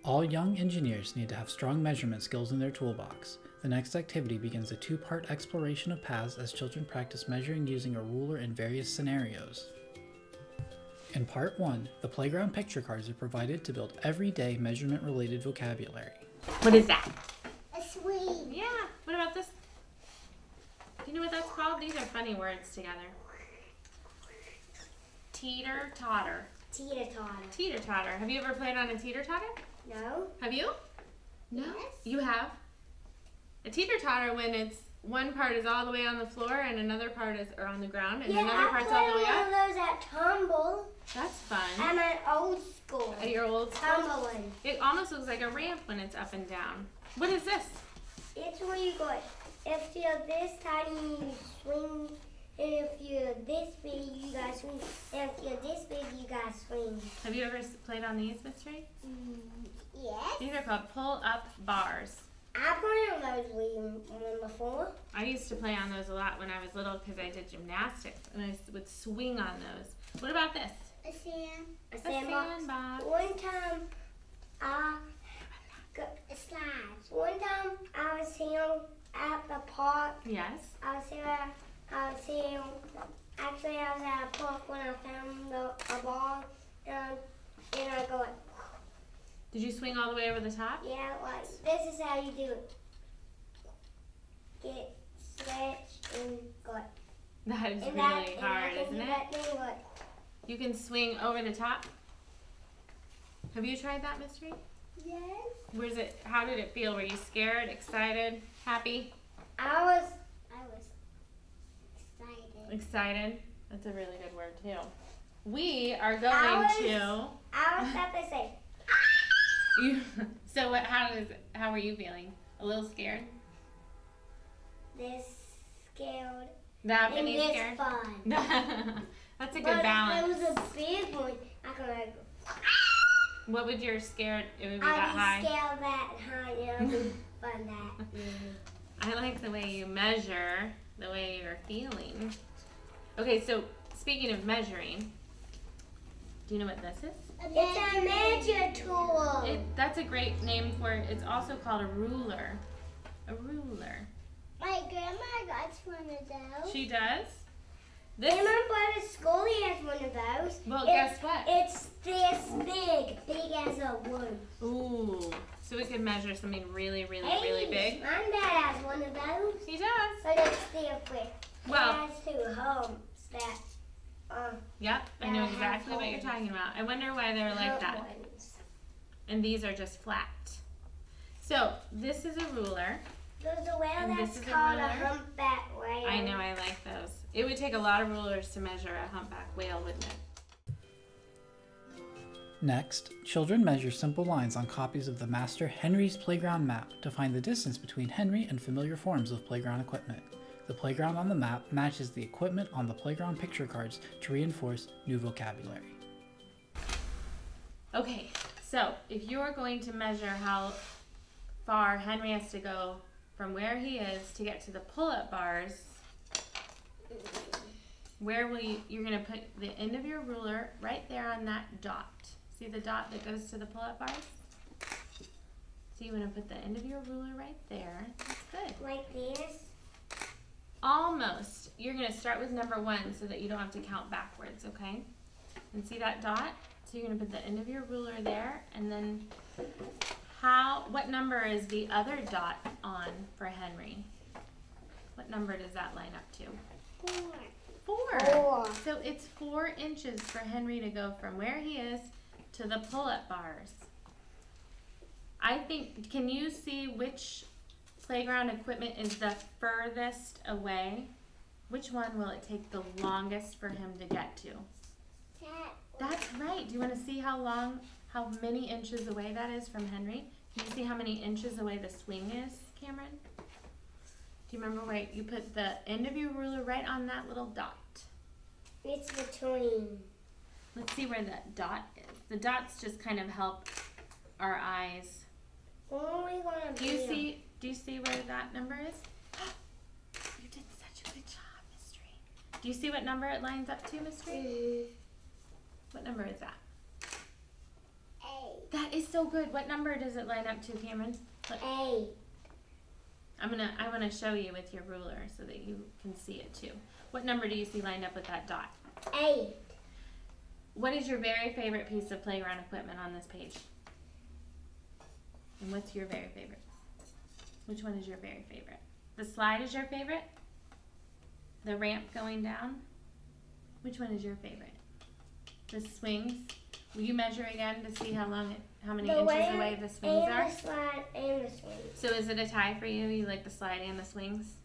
All young engineers need to have strong measurement skills in their toolbox. The next activity begins a two-part exploration of paths as children practice measuring using a ruler in various scenarios. In part 1, the playground picture cards are provided to build everyday measurement-related vocabulary. What is that? A swing. Yeah. What about this? Do you know what that's called? These are funny words together. Teeter-totter. Teeter-totter. Teeter-totter. Have you ever played on a teeter-totter? No. Have you? No? Yes. You have? A teeter-totter when it's one part is all the way on the floor and another part is on the ground and another part's all the way I up? played one of those at Tumble. That's fun. At my old school. At your old school? Tumble one. It almost looks like a ramp when it's up and down. What is this? It's where you go. If you're this tiny, you swing. And if you're this big, you gotta swing. And if you're this big, you gotta swing. Have you ever played on these, Miss Tree? Yes. These are called pull-up bars. I played on those one before. I used to play on those a lot when I was little because I did gymnastics and I would swing on those. What about this? A sandbox. Sandbox. One time, a slide. One time, I was here at the park. Yes. I was here. Actually, I was at a park when I found a ball, and I go like. Did you swing all the way over the top? Yeah, like this is how you do it. Get stretched and go. That is And really and hard, I can isn't do it? that thing like. You can swing over the top. Have you tried that, Miss Tree? Yes. Where's it? How did it feel? Were you scared, excited, happy? I was excited. Excited. That's a really good word too. We are going I was about to say. So what? How were you feeling? A little scared? This scared. That And many this scared? fun. That's a good But balance. if it was a big one, I could like. What would your scared? It would be that I'd high. be scared that high. It would be fun that. I like the way you measure, the way you're feeling. Okay, so speaking of measuring, do you know what this is? It's a measure tool. That's a great name for it. It's also called a ruler. A ruler. My grandma got one of those. She does? My brother at school, he has one of those. Well, guess what? It's this big as a wood. Ooh, so we could measure something really, really big. My dad has one of those. He does. But it's different. Well- It has two homes that Yep, I know Yeah, I have exactly what you're holes. talking about. I wonder why they're like that. ones. And these are just flat. So this is a ruler. There's a whale And this that's is a called a ruler. humpback whale. I know, I like those. It would take a lot of rulers to measure a humpback whale, wouldn't it? Next, children measure simple lines on copies of the Master Henry's Playground map to find the distance between Henry and familiar forms of playground equipment. The playground on the map matches the equipment on the playground picture cards to reinforce new vocabulary. Okay, so if you're going to measure how far Henry has to go from where he is to get to the pull-up bars, where will you're going to put the end of your ruler right there on that dot. See the dot that goes to the pull-up bars? So you want to put the end of your ruler right there. That's good. Like this. Almost. You're going to start with number 1 so that you don't have to count backwards, okay? And see that dot? So you're going to put the end of your ruler there, and then what number is the other dot on for Henry? What number does that line up to? 4. 4. So it's 4 inches for Henry to go from where he is to the pull-up bars. I think, can you see which playground equipment is the furthest away? Which one will it take the longest for him to get to? That's right. Do you want to see how many inches away that is from Henry? Can you see how many inches away the swing is, Cameron? Do you remember where you put the end of your ruler right on that little dot? It's between. Let's see where that dot is. The dots just kind of help our eyes. When are we gonna Do you see where that number is? You did such a good job, Mystery. Do you see what number it lines up to, Mystery? What number is that? 8. That is so good. What number does it line up to, Cameron? Look. 8. I want to show you with your ruler so that you can see it too. What number do you see lined up with that dot? 8. What is your very favorite piece of playground equipment on this page? And what's your very favorite? Which one is your very favorite? The slide is your favorite? The ramp going down? Which one is your favorite? The swings? Will you measure again to see how many inches away the swings are? The slide and the swings. So is it a tie for you? You like the slide and the swings?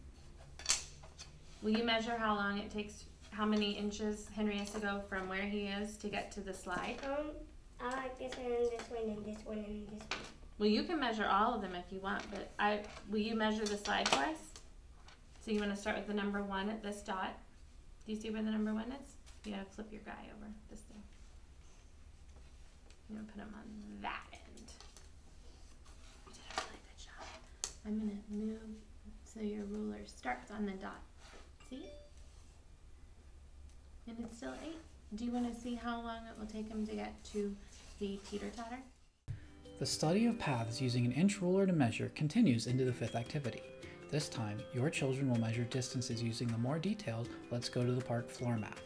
Will you measure how long it takes, how many inches Henry has to go from where he is to get to the slide? I like this one and this one and this one and this one. Well, you can measure all of them if you want, but will you measure the slide for us? So you want to start with the number 1 at this dot. Do you see where the number 1 is? You gotta flip your guy over, this thing. I'm gonna put him on that end. You did a really good job. I'm gonna move so your ruler starts on the dot. See? And it's still 8. Do you want to see how long it will take him to get to the teeter-totter? The study of paths using an inch ruler to measure continues into the 5th activity. This time, your children will measure distances using the more detailed Let's Go to the Park floor map.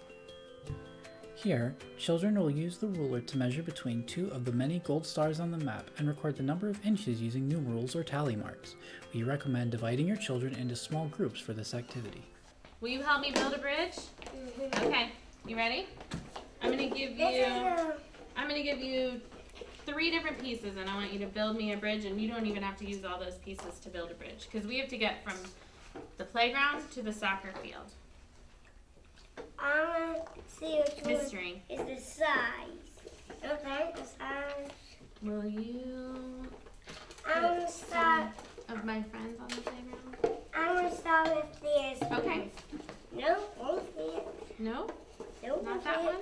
Here, children will use the ruler to measure between 2 of the many gold stars on the map and record the number of inches using numerals or tally marks. We recommend dividing your children into small groups for this activity. Will you help me build a bridge? Mm-hmm. Okay, you ready? I'm gonna give you 3 different pieces, and I want you to build me a bridge, and you don't even have to use all those pieces to build a bridge, because we have to get from the playground to the soccer field. I want to see which Mystery. one is the size. Okay, the size. Will you I want to start. of my friends on the playground? I want to start with this. Okay. No, won't fit. No? Nope, Not that one?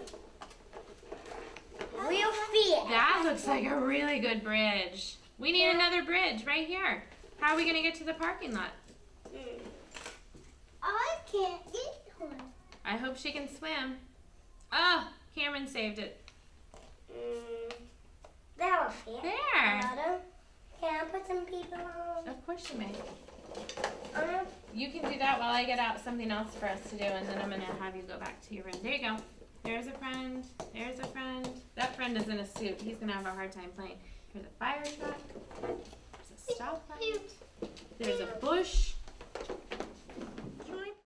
Real fit. That looks like a really good bridge. We need another bridge right here. How are we gonna get to the parking lot? I can't get one. I hope she can swim. Oh, Cameron saved it. That'll fit. There. Can I put some people on? Of course you may. You can do that while I get out something else for us to do, and then I'm gonna have you go back to your room. There you go. There's a friend. There's a friend. That friend is in a suit. He's gonna have a hard time playing. There's a fire truck. There's a stoplight. There's a bush.